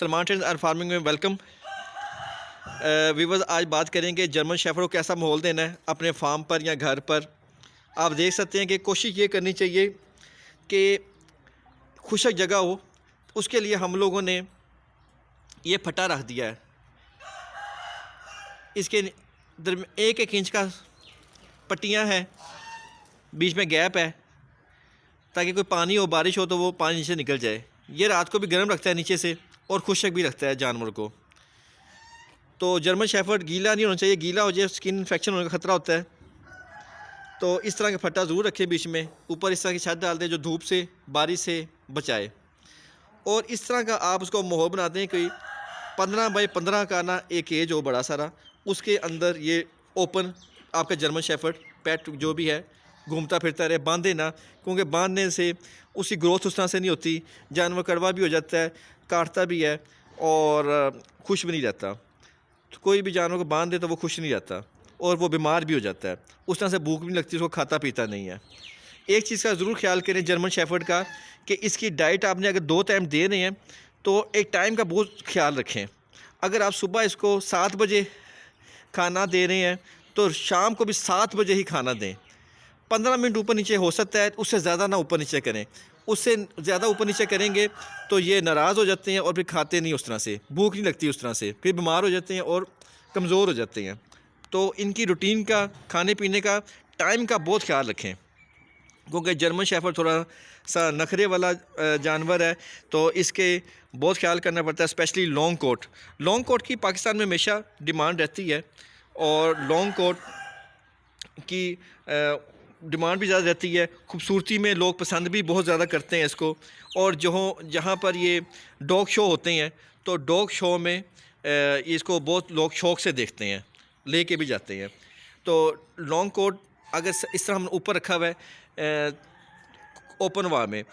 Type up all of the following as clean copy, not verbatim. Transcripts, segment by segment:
Salman trends and farming में welcome. Viewers, आज बात करेंगे जर्मन शेफर्ड को कैसा माहौल देना है अपने फार्म पर या घर पर। आप देख सकते हैं कि कोशिश ये करनी चाहिए कि खुशक जगह हो। उसके लिए हम लोगों ने ये फटा रख दिया है, इसके एक एक इंच का पट्टियाँ हैं, बीच में गैप है ताकि कोई पानी हो, बारिश हो तो वो पानी नीचे निकल जाए। ये रात को भी गर्म रखता है नीचे से और खुशक भी रखता है जानवर को। तो जर्मन शेफर्ड गीला नहीं होना चाहिए, गीला हो जाए स्किन इन्फेक्शन होने का ख़तरा होता है। तो इस तरह का फट्टा ज़रूर रखें बीच में, ऊपर इस तरह की छत डाल दें जो धूप से बारिश से बचाए। और इस तरह का आप उसको माहौल बनाते हैं, कोई 15 बाई 15 का ना एक एज हो बड़ा सारा, उसके अंदर ये ओपन आपका जर्मन शेफर्ड पेट जो भी है घूमता फिरता रहे। बांधे ना, क्योंकि बांधने से उसकी ग्रोथ उस तरह से नहीं होती, जानवर कड़वा भी हो जाता है, काटता भी है और खुश भी नहीं रहता। तो कोई भी जानवर को बांध दे तो वो खुश नहीं रहता और वो बीमार भी हो जाता है, उस तरह से भूख भी नहीं लगती, उसको खाता पीता नहीं है। एक चीज़ का ज़रूर ख्याल करें जर्मन शेफर्ड का कि इसकी डाइट आपने अगर 2 टाइम दे रहे हैं तो एक टाइम का बहुत ख्याल रखें। अगर आप सुबह इसको 7 बजे खाना दे रहे हैं तो शाम को भी 7 बजे ही खाना दें। 15 मिनट ऊपर नीचे हो सकता है, उससे ज़्यादा ना ऊपर नीचे करें। उससे ज़्यादा ऊपर नीचे करेंगे तो ये नाराज़ हो जाते हैं और फिर खाते नहीं उस तरह से, भूख नहीं लगती उस तरह से, फिर बीमार हो जाते हैं और कमज़ोर हो जाते हैं। तो इनकी रूटीन का, खाने पीने का, टाइम का बहुत ख्याल रखें, क्योंकि जर्मन शेफर्ड थोड़ा सा नखरे वाला जानवर है, तो इसके बहुत ख्याल करना पड़ता है। Specially long coat, long coat की पाकिस्तान में हमेशा डिमांड रहती है और लॉन्ग कोट की डिमांड भी ज़्यादा रहती है। खूबसूरती में लोग पसंद भी बहुत ज़्यादा करते हैं इसको। और जहाँ पर ये डॉग शो होते हैं तो डॉग शो में इसको बहुत लोग शौक़ से देखते हैं, लेके भी जाते हैं। तो लॉन्ग कोट अगर इस तरह हमने ऊपर रखा हुआ है ओपन हवा में,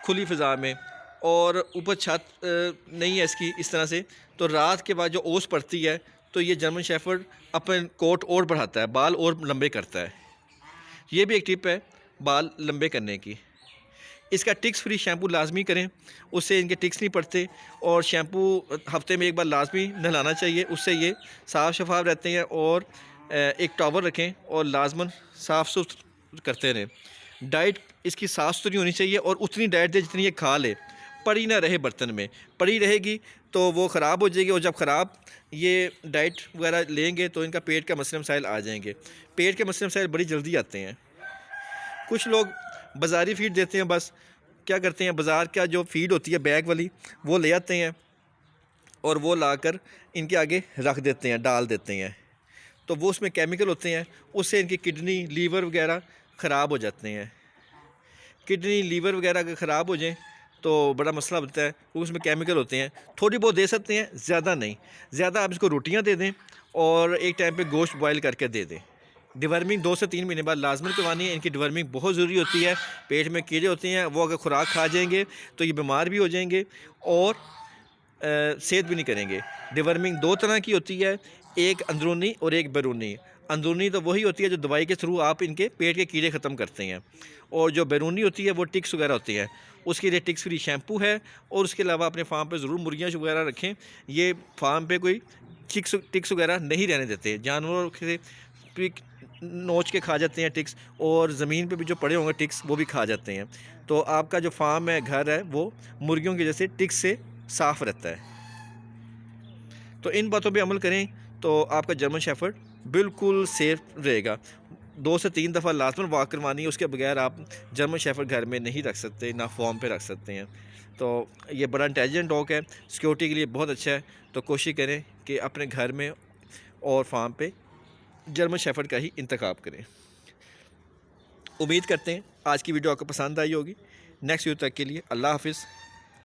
खुली फ़िज़ा में, और ऊपर छत नहीं है इसकी इस तरह से, तो रात के बाद जो ओस पड़ती है तो ये जर्मन शेफर्ड अपने कोट और बढ़ाता है, बाल और लंबे करता है। ये भी एक टिप है बाल लंबे करने की। इसका टिक्स फ्री शैम्पू लाजमी करें, उससे इनके टिक्स नहीं पड़ते। और शैम्पू हफ्ते में एक बार लाजमी नहलाना चाहिए, उससे ये साफ़ शफाफ रहते हैं। और एक टॉवल रखें और लाजमन साफ़ सुथरा करते रहें। डाइट इसकी साफ़ सुथरी होनी चाहिए और उतनी डाइट दे जितनी ये खा ले, पड़ी ना रहे बर्तन में। पड़ी रहेगी तो वो ख़राब हो जाएगी, और जब ख़राब ये डाइट वगैरह लेंगे तो इनका पेट का मसले मसाइल आ जाएंगे। पेट के मसले मसाइल बड़ी जल्दी आते हैं। कुछ लोग बाज़ारी फ़ीड देते हैं, बस क्या करते हैं, बाज़ार का जो फ़ीड होती है बैग वाली वो ले आते हैं और वो लाकर इनके आगे रख देते हैं, डाल देते हैं। तो वो उसमें केमिकल होते हैं, उससे इनकी किडनी, लीवर वगैरह ख़राब हो जाते हैं। किडनी, लीवर वगैरह अगर ख़राब हो जाए तो बड़ा मसला बनता है, क्योंकि उसमें केमिकल होते हैं। थोड़ी बहुत दे सकते हैं, ज़्यादा नहीं। ज़्यादा आप इसको रोटियां दे दें और एक टाइम पे गोश्त बॉयल करके दे दें। डिवर्मिंग 2 से 3 महीने बाद लाजमी करवानी है, इनकी डिवर्मिंग बहुत ज़रूरी होती है। पेट में कीड़े होते हैं, वो अगर खुराक खा जाएंगे तो ये बीमार भी हो जाएंगे और सेहत भी नहीं करेंगे। डिवर्मिंग 2 तरह की होती है, एक अंदरूनी और एक बैरूनी। अंदरूनी तो वही होती है जो दवाई के थ्रू आप इनके पेट के कीड़े ख़त्म करते हैं, और जो बैरूनी होती है वो टिक्स वगैरह होती है। उसके लिए टिक्स फ्री शैम्पू है। और उसके अलावा अपने फार्म पे ज़रूर मुर्गियाँ वगैरह रखें। ये फार्म पे कोई टिक्स वगैरह नहीं रहने देते, जानवरों से नोच के खा जाते हैं टिक्स, और ज़मीन पे भी जो पड़े होंगे टिक्स वो भी खा जाते हैं। तो आपका जो फार्म है, घर है, वो मुर्गियों की जैसे टिक्स से साफ़ रहता है। तो इन बातों पे अमल करें तो आपका जर्मन शेफर्ड बिल्कुल सेफ रहेगा। 2 से 3 दफ़ा लाजमन वॉक करवानी है, उसके बगैर आप जर्मन शेफर्ड घर में नहीं रख सकते, ना फॉर्म पे रख सकते हैं। तो ये बड़ा इंटेलिजेंट डॉग है, सिक्योरिटी के लिए बहुत अच्छा है। तो कोशिश करें कि अपने घर में और फार्म पे जर्मन शेफर्ड का ही इंतखाब करें। उम्मीद करते हैं आज की वीडियो आपको पसंद आई होगी। नेक्स्ट वीडियो तक के लिए अल्लाह हाफ़िज़।